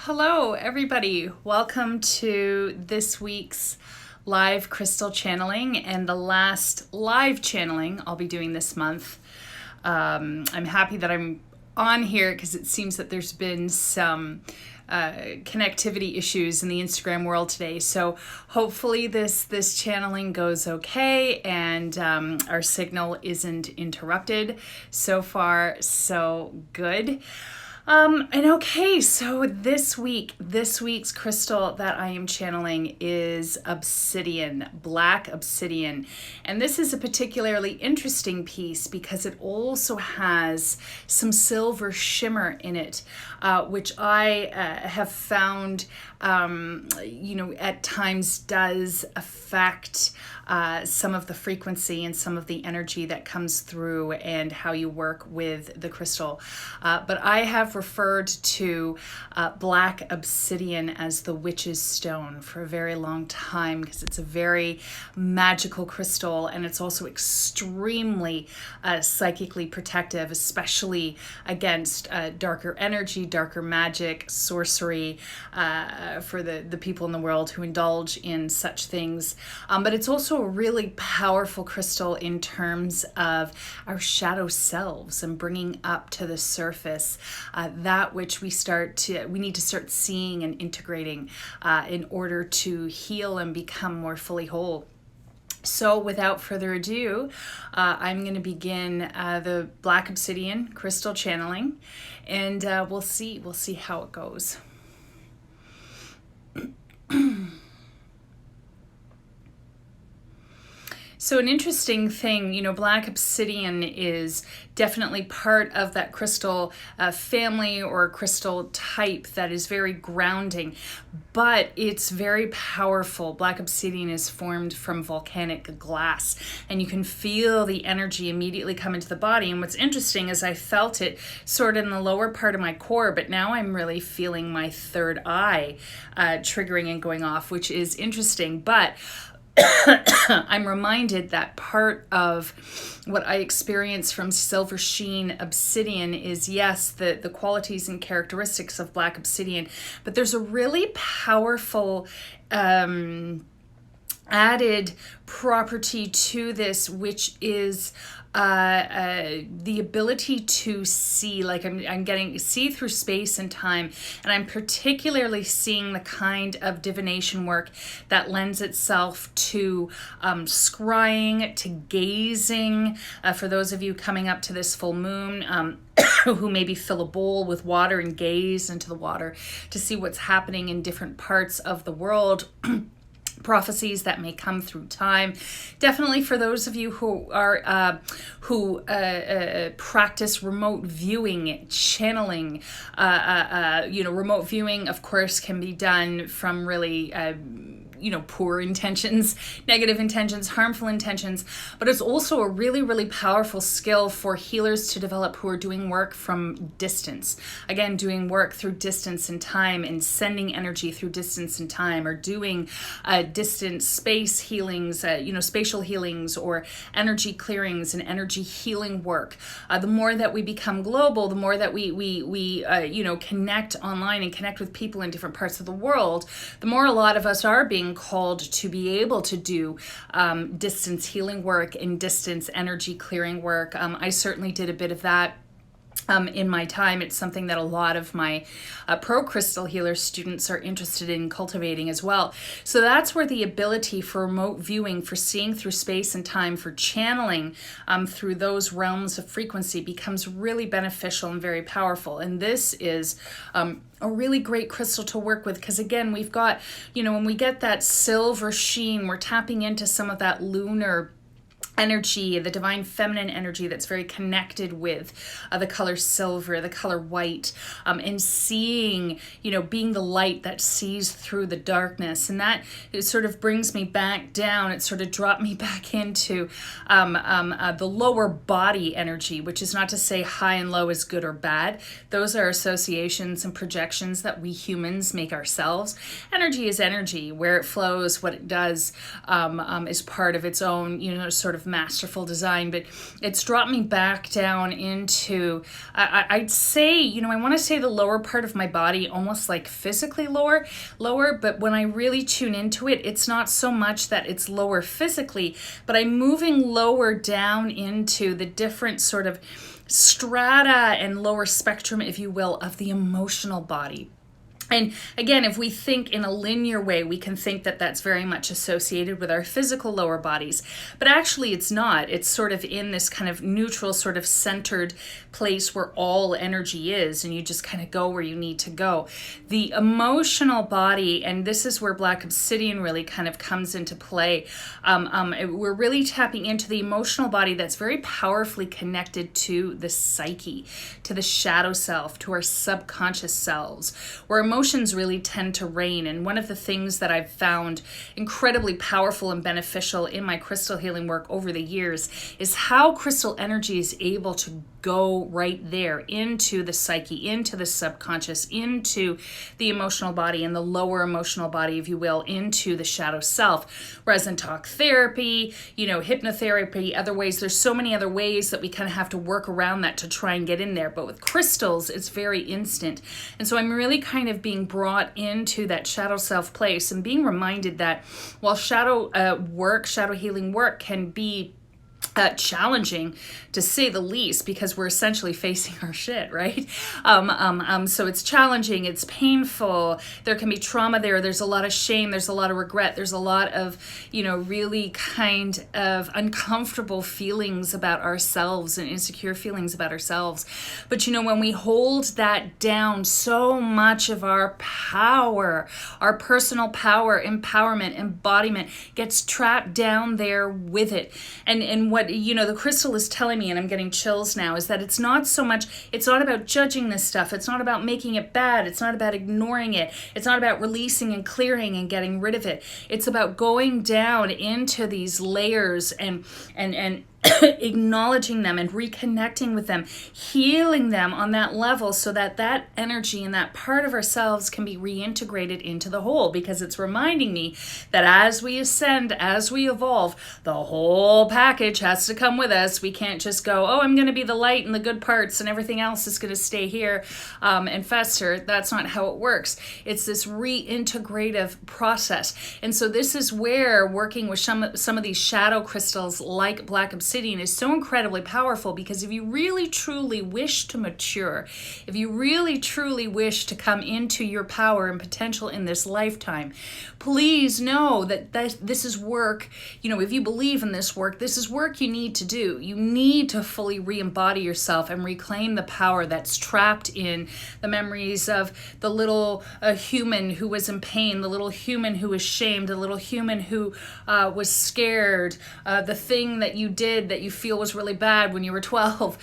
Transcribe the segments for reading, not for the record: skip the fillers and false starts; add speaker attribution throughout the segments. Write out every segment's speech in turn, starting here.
Speaker 1: Hello, everybody. Welcome to this week's live crystal channeling and the last live channeling I'll be doing this month. I'm happy that I'm on here because it seems that there's been some connectivity issues in the Instagram world today. So hopefully this channeling goes okay and our signal isn't interrupted. So far, so good. So this week's crystal that I am channeling is Obsidian, black Obsidian. And this is a particularly interesting piece because it also has some silver shimmer in it, which I have found, at times does affect some of the frequency and some of the energy that comes through and how you work with the crystal. But I have referred to black obsidian as the witch's stone for a very long time because it's a very magical crystal and it's also extremely psychically protective, especially against darker energy, darker magic, sorcery, for the people in the world who indulge in such things. But it's also a really powerful crystal in terms of our shadow selves and bringing up to the surface that which we need to start seeing and integrating in order to heal and become more fully whole. So without further ado, I'm going to begin the black obsidian crystal channeling, and we'll see how it goes. So an interesting thing, black obsidian is definitely part of that crystal family or crystal type that is very grounding, but it's very powerful. Black obsidian is formed from volcanic glass, and you can feel the energy immediately come into the body. And what's interesting is I felt it sort of in the lower part of my core, but now I'm really feeling my third eye triggering and going off, which is interesting. But I'm reminded that part of what I experience from silver sheen obsidian is, yes, the qualities and characteristics of black obsidian, but there's a really powerful added property to this, which is the ability to see, like I'm getting see through space and time, and I'm particularly seeing the kind of divination work that lends itself to scrying, to gazing. For those of you coming up to this full moon, who maybe fill a bowl with water and gaze into the water to see what's happening in different parts of the world. Prophecies that may come through time. Definitely for those of you who are practice remote viewing, channeling. Remote viewing, of course, can be done from really poor intentions, negative intentions, harmful intentions, but it's also a really, really powerful skill for healers to develop who are doing work from distance. Again, doing work through distance and time and sending energy through distance and time, or doing distance space healings, spatial healings or energy clearings and energy healing work. The more that we become global, the more that we connect online and connect with people in different parts of the world, the more a lot of us are being called to be able to do distance healing work and distance energy clearing work. I certainly did a bit of that in my time. It's something that a lot of my pro crystal healer students are interested in cultivating as well. So that's where the ability for remote viewing, for seeing through space and time, for channeling through those realms of frequency becomes really beneficial and very powerful. And this is a really great crystal to work with because, again, we've got, when we get that silver sheen, we're tapping into some of that lunar energy, the divine feminine energy that's very connected with the color silver, the color white, and seeing, being the light that sees through the darkness. And that it sort of brings me back down. It sort of dropped me back into the lower body energy, which is not to say high and low is good or bad. Those are associations and projections that we humans make ourselves. Energy is energy. Where it flows, what it does is part of its own, sort of masterful design, but it's dropped me back down into, I'd say, I want to say the lower part of my body, almost like physically lower, but when I really tune into it, it's not so much that it's lower physically, but I'm moving lower down into the different sort of strata and lower spectrum, if you will, of the emotional body. And again, if we think in a linear way, we can think that that's very much associated with our physical lower bodies. But actually, it's not. It's sort of in this kind of neutral, sort of centered place where all energy is, and you just kind of go where you need to go. The emotional body, and this is where Black Obsidian really kind of comes into play. We're really tapping into the emotional body that's very powerfully connected to the psyche, to the shadow self, to our subconscious selves, where emotions really tend to reign. And one of the things that I've found incredibly powerful and beneficial in my crystal healing work over the years is how crystal energy is able to go right there into the psyche, into the subconscious, into the emotional body and the lower emotional body, if you will, into the shadow self. Whereas in talk therapy, hypnotherapy, other ways, there's so many other ways that we kind of have to work around that to try and get in there. But with crystals, it's very instant. And so I'm really kind of being brought into that shadow self place and being reminded that while shadow healing work can be challenging, to say the least, because we're essentially facing our shit, right? So it's challenging, it's painful, there can be trauma there's a lot of shame, there's a lot of regret, there's a lot of, really kind of uncomfortable feelings about ourselves and insecure feelings about ourselves. But when we hold that down, so much of our power, our personal power, empowerment, embodiment gets trapped down there with it. And what the crystal is telling me, and I'm getting chills now, is that it's not about judging this stuff. It's not about making it bad. It's not about ignoring it. It's not about releasing and clearing and getting rid of it. It's about going down into these layers and acknowledging them and reconnecting with them, healing them on that level so that that energy and that part of ourselves can be reintegrated into the whole, because it's reminding me that as we ascend, as we evolve, the whole package has to come with us. We can't just go, I'm going to be the light and the good parts and everything else is going to stay here and fester. That's not how it works. It's this reintegrative process. And so this is where working with some of these shadow crystals like Black Obsidian is so incredibly powerful, because if you really truly wish to mature, if you really truly wish to come into your power and potential in this lifetime, please know that this is work. If you believe in this work, this is work you need to do. You need to fully re-embody yourself and reclaim the power that's trapped in the memories of the little human who was in pain, the little human who was shamed, the little human who was scared, the thing that you did that you feel was really bad when you were 12.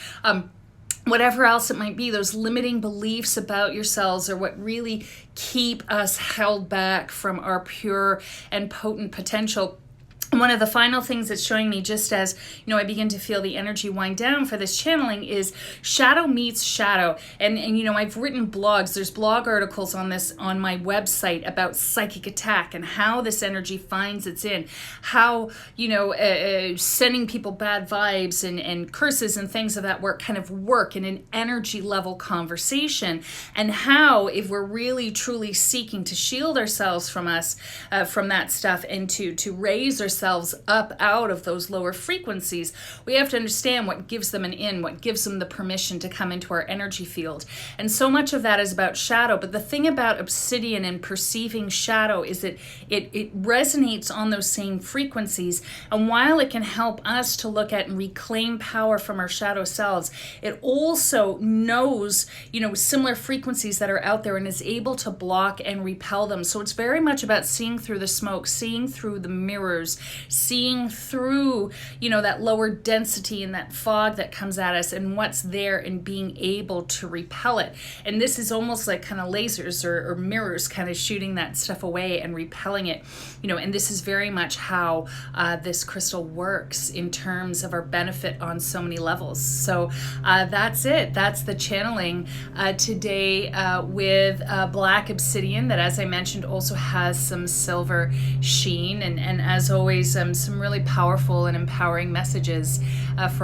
Speaker 1: Whatever else it might be, those limiting beliefs about yourselves are what really keep us held back from our pure and potent potential. One of the final things it's showing me, just as I begin to feel the energy wind down for this channeling, is shadow meets shadow. And I've written blogs. There's blog articles on this on my website about psychic attack and how this energy finds its in, how sending people bad vibes and curses and things of that work kind of work in an energy level conversation, and how, if we're really truly seeking to shield ourselves from that stuff and to raise ourselves up out of those lower frequencies, we have to understand what gives them an in, what gives them the permission to come into our energy field. And so much of that is about shadow. But the thing about Obsidian and perceiving shadow is that it resonates on those same frequencies. And while it can help us to look at and reclaim power from our shadow selves, it also knows, similar frequencies that are out there and is able to block and repel them. So it's very much about seeing through the smoke, seeing through the mirrors, seeing through, that lower density and that fog that comes at us and what's there, and being able to repel it. And this is almost like kind of lasers or mirrors kind of shooting that stuff away and repelling it, and this is very much how this crystal works in terms of our benefit on so many levels. So that's it. That's the channeling today with Black Obsidian, that, as I mentioned, also has some silver sheen. And as always, always some really powerful and empowering messages for